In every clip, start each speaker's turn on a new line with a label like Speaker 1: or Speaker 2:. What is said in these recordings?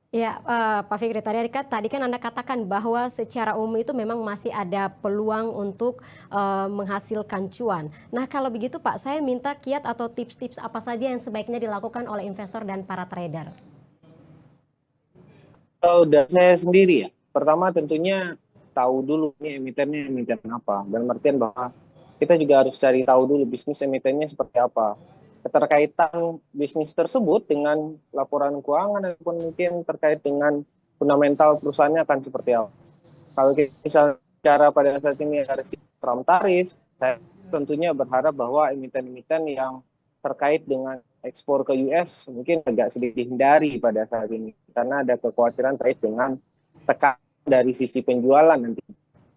Speaker 1: Ya, Pak Fikri, tadi kan Anda katakan bahwa secara umum itu memang masih ada peluang untuk, menghasilkan cuan. Nah, kalau begitu Pak, saya minta kiat atau tips-tips apa saja yang sebaiknya dilakukan oleh investor dan para trader?
Speaker 2: Kalau dari saya sendiri ya, pertama tentunya tahu dulu ini emitennya emiten apa. Dan artian bahwa kita juga harus cari tahu dulu bisnis emitennya seperti apa. Keterkaitan bisnis tersebut dengan laporan keuangan ataupun mungkin terkait dengan fundamental perusahaannya akan seperti apa. Kalau kita misal cara pada saat ini ada Trump tarif, saya tentunya berharap bahwa emiten-emiten yang terkait dengan ekspor ke US mungkin agak sedikit dihindari pada saat ini karena ada kekhawatiran terkait dengan tekanan dari sisi penjualan nanti.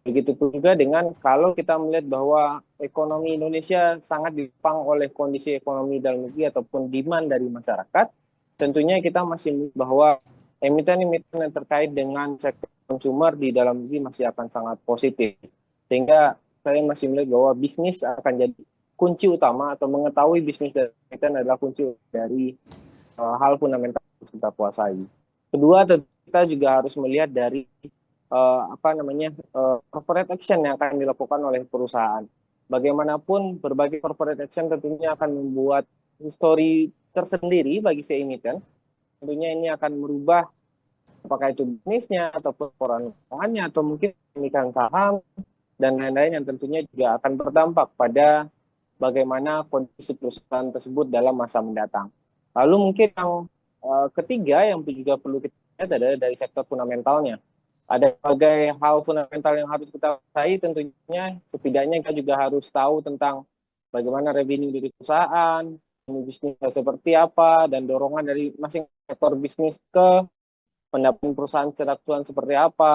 Speaker 2: Begitu juga dengan kalau kita melihat bahwa ekonomi Indonesia sangat dipang oleh kondisi ekonomi dalam negeri ataupun demand dari masyarakat, tentunya kita masih melihat bahwa emiten-emiten yang terkait dengan sektor consumer di dalam negeri masih akan sangat positif. Sehingga saya masih melihat bahwa bisnis akan jadi kunci utama atau mengetahui bisnis dari emiten adalah kunci dari hal fundamental yang harus kita kuasai. Kedua, kita juga harus melihat dari corporate action yang akan dilakukan oleh perusahaan. Bagaimanapun berbagai corporate action tentunya akan membuat histori tersendiri bagi si emiten. Tentunya ini akan merubah apakah itu bisnisnya ataupun laporan keuangannya atau mungkin pemilikan saham dan lain-lain yang tentunya juga akan berdampak pada bagaimana kondisi perusahaan tersebut dalam masa mendatang. Lalu mungkin yang ketiga yang juga perlu kita lihat adalah dari sektor fundamentalnya. Ada berbagai hal fundamental yang harus kita kuasai tentunya, setidaknya kita juga harus tahu tentang bagaimana revenue dari perusahaan, bisnisnya seperti apa, dan dorongan dari masing sektor bisnis ke pendapatan perusahaan secara keseluruhan seperti apa,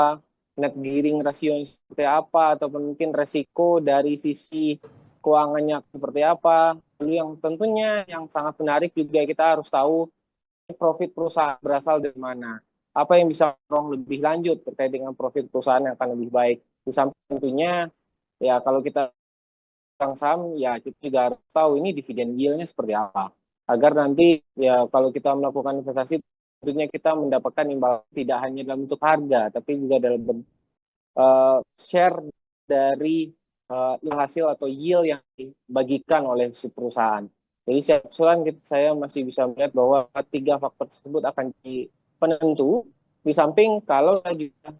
Speaker 2: net gearing rasio seperti apa, ataupun mungkin resiko dari sisi keuangannya seperti apa. Lalu yang tentunya yang sangat menarik juga kita harus tahu profit perusahaan berasal dari mana. Apa yang bisa mendorong lebih lanjut terkait dengan profit perusahaan yang akan lebih baik. Di samping tentunya ya kalau kita pegang saham ya kita juga harus tahu ini dividen yield-nya seperti apa. Agar nanti ya kalau kita melakukan investasi tentunya kita mendapatkan imbal tidak hanya dalam bentuk harga tapi juga dalam bentuk share dari hasil atau yield yang dibagikan oleh si perusahaan. Jadi secara keseluruhan saya masih bisa melihat bahwa tiga faktor tersebut akan jadi penentu. Di samping kalau saya juga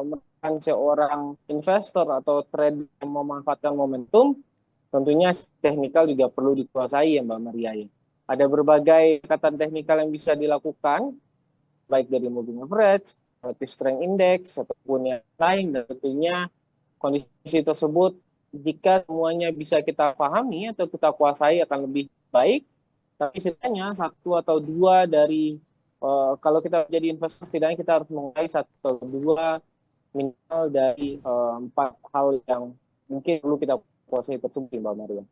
Speaker 2: merupakan seorang investor atau trader yang memanfaatkan momentum, tentunya teknikal juga perlu dikuasai ya Mbak Maria ya. Ada berbagai kata teknikal yang bisa dilakukan, baik dari moving average, relative strength index, ataupun yang lain, dan tentunya kondisi tersebut jika semuanya bisa kita pahami atau kita kuasai akan lebih baik, tapi setidaknya satu atau dua dari kalau kita jadi investor setidaknya kita harus menguasai satu atau dua minimal dari empat hal yang mungkin perlu kita kuasai tersebut Mbak Maria.